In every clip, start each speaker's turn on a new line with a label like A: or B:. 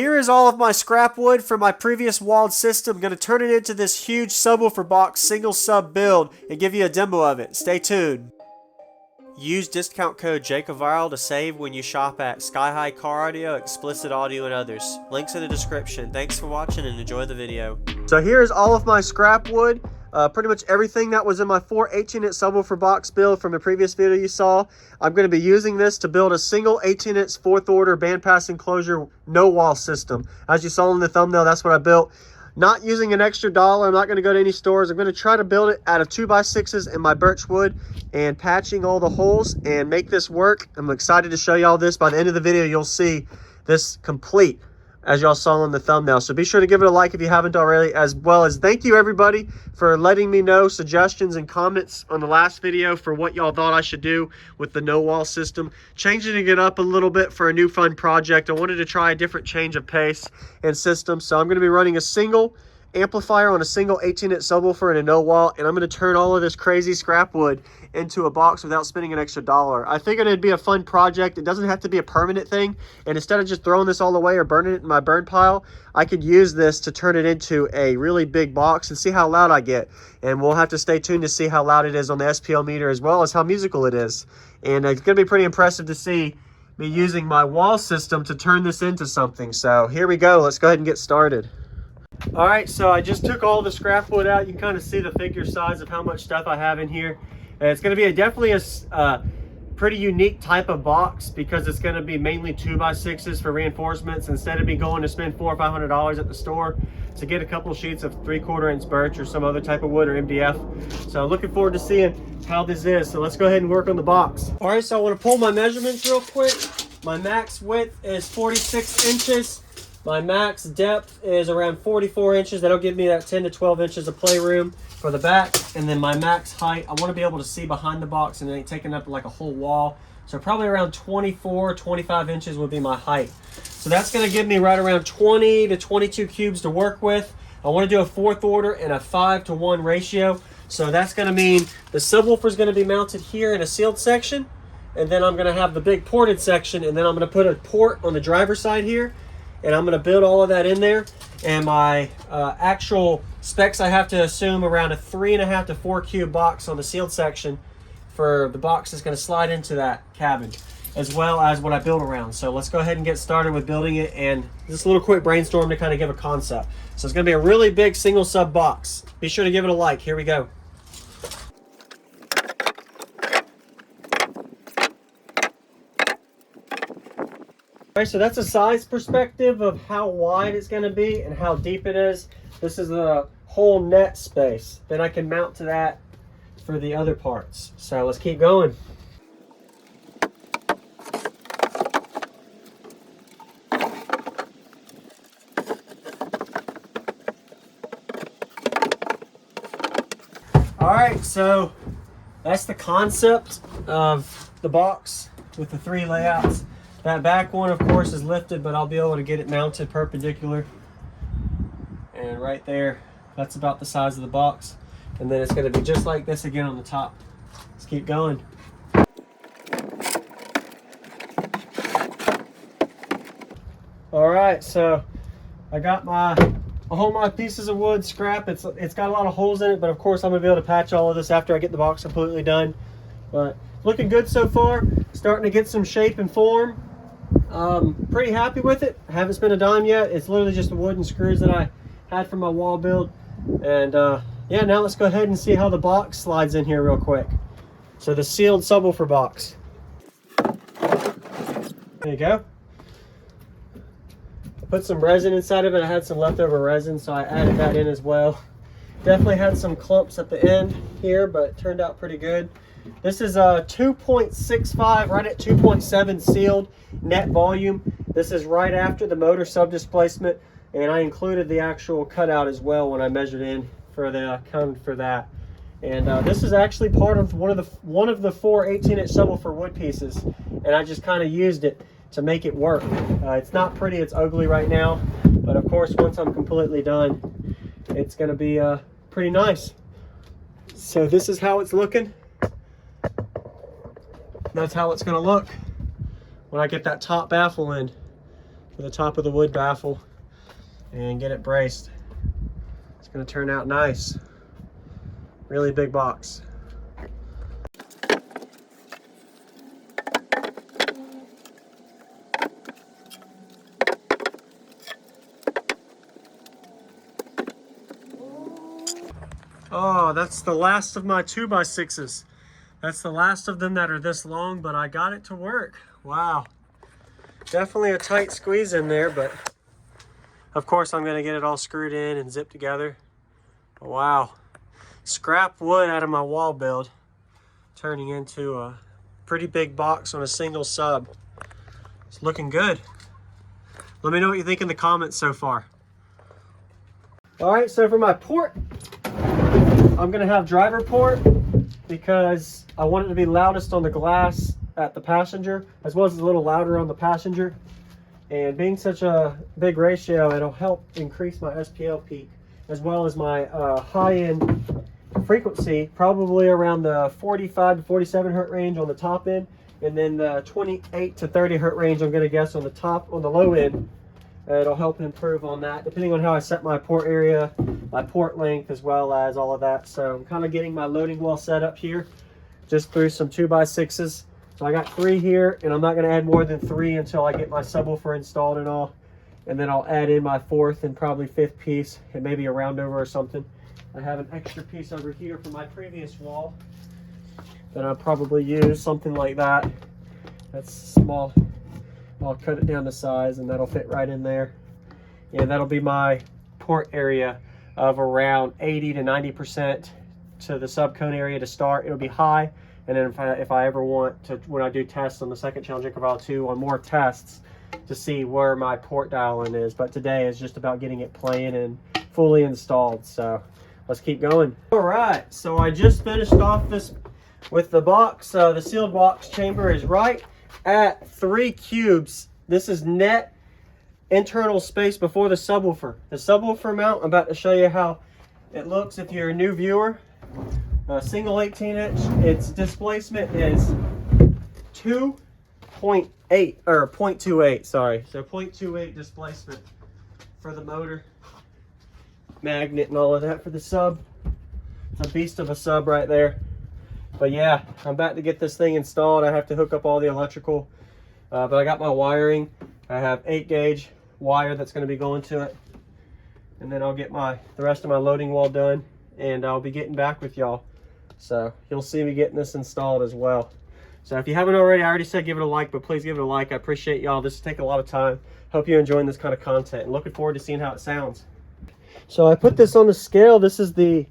A: Here is all of my scrap wood from my previous walled system. I'm going to turn it into this huge subwoofer box single sub build and give you a demo of it. Stay tuned. Use discount code JacobViral to save when you shop at Sky High Car Audio, Explicit Audio, and others. Links in the description. Thanks for watching and enjoy the video. So here's all of my scrap wood. Pretty much everything that was in my 4 18-inch subwoofer box build from the previous video you saw. I'm going to be using this to build a single 18-inch 4th order bandpass enclosure no wall system. As you saw in the thumbnail, that's what I built. Not using an extra dollar. I'm not going to go to any stores. I'm going to try to build it out of 2x6s and my birch wood and patching all the holes and make this work. I'm excited to show y'all this. By the end of the video, you'll see this complete, as y'all saw in the thumbnail. So be sure to give it a like if you haven't already, as well as thank you everybody for letting me know suggestions and comments on the last video for what y'all thought I should do with the no wall system. Changing it up a little bit for a new fun project. I wanted to try a different change of pace and system. So I'm going to be running a single amplifier on a single 18-inch subwoofer and a no wall, and I'm going to turn all of this crazy scrap wood into a box without spending an extra dollar. I figured it'd be a fun project. It doesn't have to be a permanent thing, and instead of just throwing this all away or burning it in my burn pile, I could use this to turn it into a really big box and see how loud I get. And we'll have to stay tuned to see how loud it is on the SPL meter, as well as how musical it is. And it's going to be pretty impressive to see me using my wall system to turn this into something. So here we go. Let's go ahead and get started. All right, so I just took all the scrap wood out. You can kind of see the figure size of how much stuff I have in here. And it's going to be definitely a pretty unique type of box, because it's going to be mainly 2x6s for reinforcements, instead of me going to spend $400 or $500 at the store to get a couple sheets of 3/4 inch birch or some other type of wood or MDF. So looking forward to seeing how this is. So let's go ahead and work on the box. All right, so I want to pull my measurements real quick. My max width is 46 inches. My max depth is around 44 inches. That'll give me that 10 to 12 inches of playroom for the back. And then my max height, I want to be able to see behind the box and it ain't taking up like a whole wall. So probably around 24, 25 inches would be my height. So that's going to give me right around 20 to 22 cubes to work with. I want to do a 4th order and a 5-to-1 ratio. So that's going to mean the subwoofer is going to be mounted here in a sealed section. And then I'm going to have the big ported section. And then I'm going to put a port on the driver's side here. And I'm going to build all of that in there. And my actual specs, I have to assume around a 3.5 to 4 cube box on the sealed section for the box that's going to slide into that cabin, as well as what I build around. So let's go ahead and get started with building it, and just a little quick brainstorm to kind of give a concept. So it's going to be a really big single sub box. Be sure to give it a like. Here we go. All right, so that's a size perspective of how wide it's going to be and how deep it is. This is the whole net space. Then I can mount to that for the other parts. So let's keep going. All right, so that's the concept of the box with the 3 layouts. That back one, of course, is lifted, but I'll be able to get it mounted perpendicular. And right there, that's about the size of the box. And then it's going to be just like this again on the top. Let's keep going. All right, so I got all my pieces of wood scrap. It's got a lot of holes in it, but of course I'm going to be able to patch all of this after I get the box completely done. But looking good so far. Starting to get some shape and form. Pretty happy with it. I haven't spent a dime yet. It's literally just the wooden screws that I had for my wall build. And yeah, now let's go ahead and see how the box slides in here real quick. So the sealed subwoofer box. There you go. I put some resin inside of it. I had some leftover resin, so I added that in as well. Definitely had some clumps at the end here, but it turned out pretty good. This is a 2.65, right at 2.7 sealed net volume. This is right after the motor sub displacement, and I included the actual cutout as well when I measured in for the count for that. And this is actually part of one of the 4 18-inch subwoofer wood pieces, and I just kind of used it to make it work. It's not pretty, it's ugly right now, but of course once I'm completely done, it's going to be pretty nice. So this is how it's looking. That's how it's going to look when I get that top baffle in. for the top of the wood baffle and get it braced. It's going to turn out nice. Really big box. Oh, that's the last of my 2x6s. That's the last of them that are this long, but I got it to work. Wow. Definitely a tight squeeze in there, but of course I'm gonna get it all screwed in and zipped together. But wow. Scrap wood out of my wall build, turning into a pretty big box on a single sub. It's looking good. Let me know what you think in the comments so far. All right, so for my port, I'm gonna have driver port because I want it to be loudest on the glass at the passenger, as well as a little louder on the passenger. And being such a big ratio, it'll help increase my SPL peak, as well as my high-end frequency, probably around the 45 to 47 hertz range on the top end, and then the 28 to 30 hertz range, I'm gonna guess, on the low end. It'll help improve on that, depending on how I set my port area, my port length, as well as all of that. So I'm kind of getting my loading wall set up here, just through some 2x6s. So I got 3 here, and I'm not going to add more than 3 until I get my subwoofer installed and all. And then I'll add in my 4th and probably 5th piece, and maybe a roundover or something. I have an extra piece over here from my previous wall that I'll probably use, something like that. That's small. I'll cut it down to size, and that'll fit right in there. And that'll be my port area of around 80 to 90% to the subcone area to start. It'll be high, and then if I ever want to, when I do tests on the second channel, JacobViral 2, on more tests to see where my port dial-in is. But today is just about getting it playing and fully installed. So let's keep going. All right, so I just finished off this with the box. The sealed box chamber is right at 3 cubes. This is net internal space before the subwoofer. The subwoofer mount, I'm about to show you how it looks if you're a new viewer. A single 18-inch, its displacement is 2.8 or 0.28, sorry. So 0.28 displacement for the motor, magnet and all of that for the sub. It's a beast of a sub right there. But yeah, I'm about to get this thing installed. I have to hook up all the electrical, but I got my wiring. I have 8-gauge wire that's going to be going to it, and then I'll get the rest of my loading wall done, and I'll be getting back with y'all. So you'll see me getting this installed as well. So if you haven't already, I already said give it a like, but please give it a like. I appreciate y'all. This is taking a lot of time. Hope you're enjoying this kind of content and looking forward to seeing how it sounds. So I put this on the scale. This is the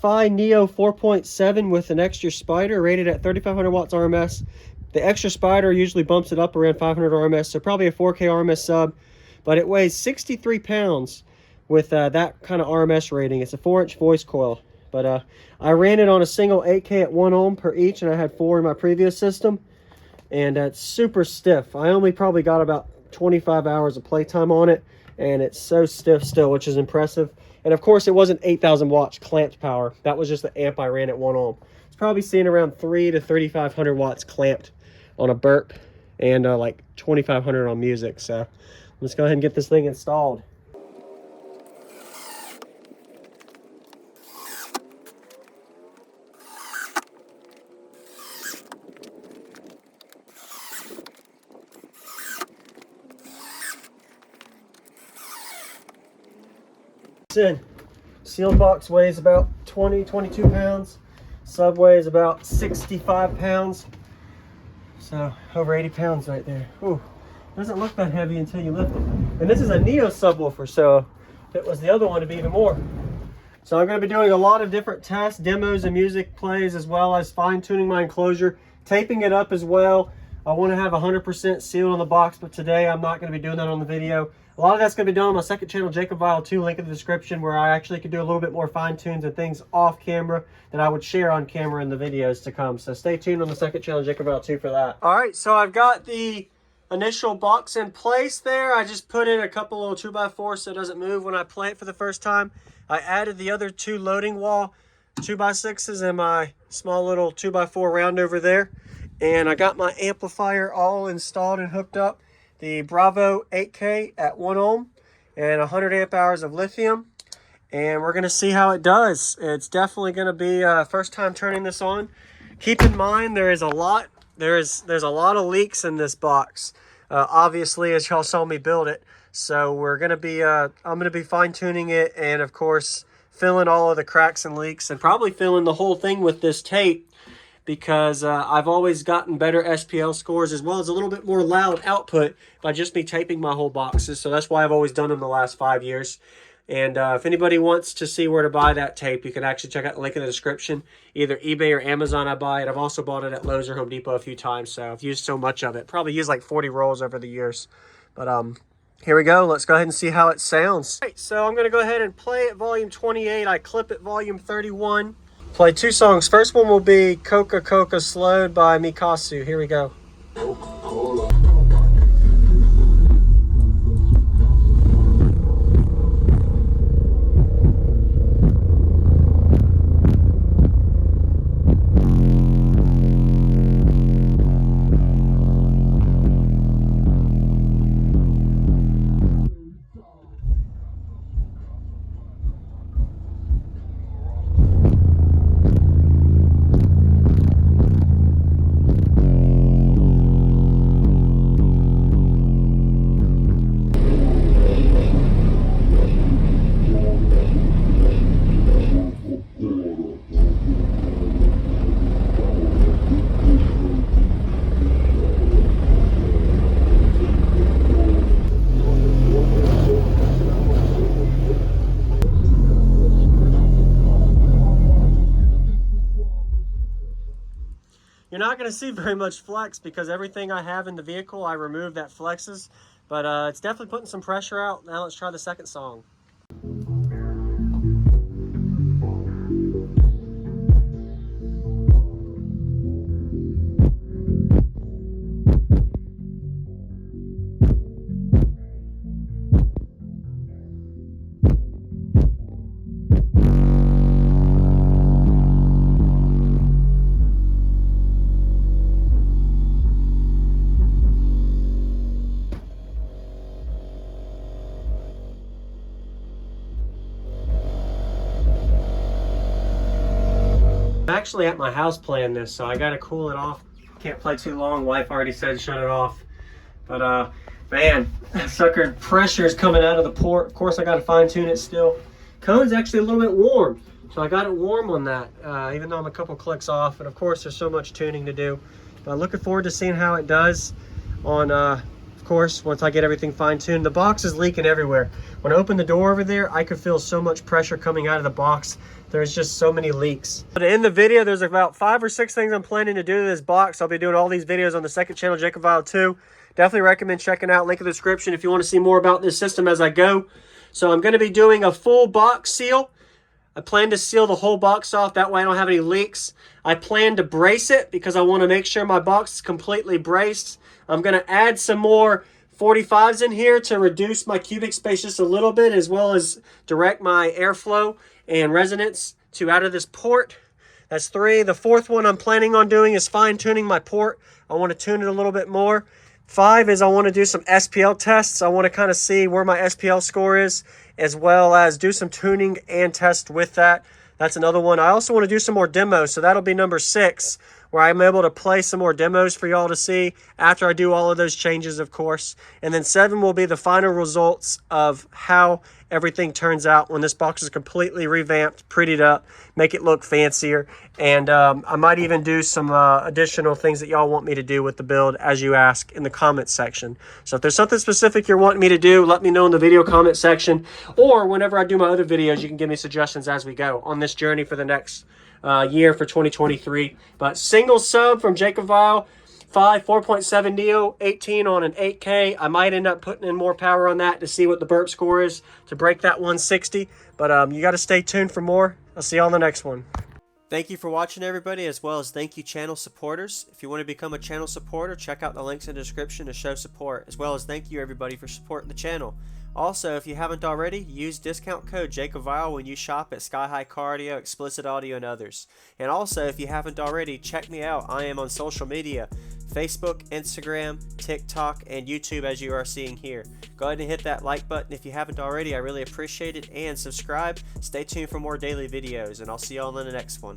A: Phi Neo 4.7 with an extra spider, rated at 3500 watts RMS. The extra spider usually bumps it up around 500 RMS, so probably a 4K RMS sub, but it weighs 63 pounds with that kind of RMS rating. It's a 4-inch voice coil, but I ran it on a single 8K at 1 ohm per each, and I had 4 in my previous system, and it's super stiff. I only probably got about 25 hours of playtime on it, and it's so stiff still, which is impressive. And of course, it wasn't 8,000 watts clamped power. That was just the amp I ran at 1 ohm. It's probably seeing around 3 to 3,500 watts clamped on a burp, and like 2,500 on music. So let's go ahead and get this thing installed. In. Sealed box weighs about 22 pounds. Sub weighs about 65 pounds. So over 80 pounds right there. Ooh, doesn't look that heavy until you lift it. And this is a Neo subwoofer, so if it was the other one, it'd be even more. So I'm going to be doing a lot of different tests, demos, and music plays, as well as fine-tuning my enclosure, taping it up as well. I want to have 100% sealed on the box, but today I'm not going to be doing that on the video. A lot of that's going to be done on my second channel, JacobViral 2, link in the description, where I actually can do a little bit more fine-tunes and things off camera that I would share on camera in the videos to come. So stay tuned on the second channel, JacobViral 2, for that. All right, so I've got the initial box in place there. I just put in a couple little 2x4s so it doesn't move when I play it for the first time. I added the other 2 loading wall 2x6s and my small little 2x4 round over there. And I got my amplifier all installed and hooked up. the Bravo 8K at 1 ohm and 100 amp hours of lithium. And we're going to see how it does. It's definitely going to be first time turning this on. Keep in mind there's a lot of leaks in this box. Obviously, as y'all saw me build it. So we're going to be I'm going to be fine tuning it, and of course filling all of the cracks and leaks, and probably filling the whole thing with this tape, because I've always gotten better SPL scores as well as a little bit more loud output by just me taping my whole boxes. So that's why I've always done them the last 5 years. And if anybody wants to see where to buy that tape, you can actually check out the link in the description. Either eBay or Amazon I buy it. I've also bought it at Lowe's or Home Depot a few times, so I've used so much of it. Probably used like 40 rolls over the years. But here we go. Let's go ahead and see how it sounds. All right, so I'm going to go ahead and play at volume 28. I clip at volume 31. Play 2 songs. First one will be Coca Coca Slowed by Mikasu. Here we go. Coca-Cola. You're not going to see very much flex because everything I have in the vehicle, I removed that flexes. But it's definitely putting some pressure out. Now let's try the second song. I'm actually at my house playing this, so I gotta cool it off. Can't play too long. Wife already said shut it off. But man, that sucker pressure is coming out of the port. Of course, I gotta fine tune it still. Cone's actually a little bit warm, so I got it warm on that, even though I'm a couple clicks off. And of course, there's so much tuning to do. But looking forward to seeing how it does on, of course, once I get everything fine tuned. The box is leaking everywhere. When I open the door over there, I could feel so much pressure coming out of the box. There's just so many leaks. But in the video, there's about 5 or 6 things I'm planning to do to this box. I'll be doing all these videos on the second channel, JacobViral 2. Definitely recommend checking out, link in the description if you want to see more about this system as I go. So I'm going to be doing a full box seal. I plan to seal the whole box off, that way I don't have any leaks. I plan to brace it because I want to make sure my box is completely braced. I'm going to add some more 45s in here to reduce my cubic space just a little bit, as well as direct my airflow and resonance to out of this port. That's 3. The 4th one I'm planning on doing is fine tuning my port. I want to tune it a little bit more. 5 is I want to do some SPL tests. I want to kind of see where my SPL score is, as well as do some tuning and test with that. That's another one. I also want to do some more demos, so that'll be number 6, where I'm able to play some more demos for y'all to see after I do all of those changes, of course. And then 7 will be the final results of how everything turns out when this box is completely revamped, prettied up, make it look fancier. And I might even do some additional things that y'all want me to do with the build, as you ask in the comments section. So if there's something specific you're wanting me to do, let me know in the video comment section, or whenever I do my other videos, you can give me suggestions as we go on this journey for the next year for 2023. But single sub from JacobViral 5 4.7 Neo 18 on an 8K. I might end up putting in more power on that to see what the burp score is to break that 160. But you got to stay tuned for more. I'll see you on the next one. Thank you for watching, everybody, as well as thank you, channel supporters. If you want to become a channel supporter, check out the links in the description to show support, as well as thank you, everybody, for supporting the channel. Also, if you haven't already, use discount code JacobViral when you shop at Sky High Car Audio, Explicit Audio, and others. And also, if you haven't already, check me out. I am on social media, Facebook, Instagram, TikTok, and YouTube as you are seeing here. Go ahead and hit that like button if you haven't already. I really appreciate it. And subscribe. Stay tuned for more daily videos, and I'll see y'all in the next one.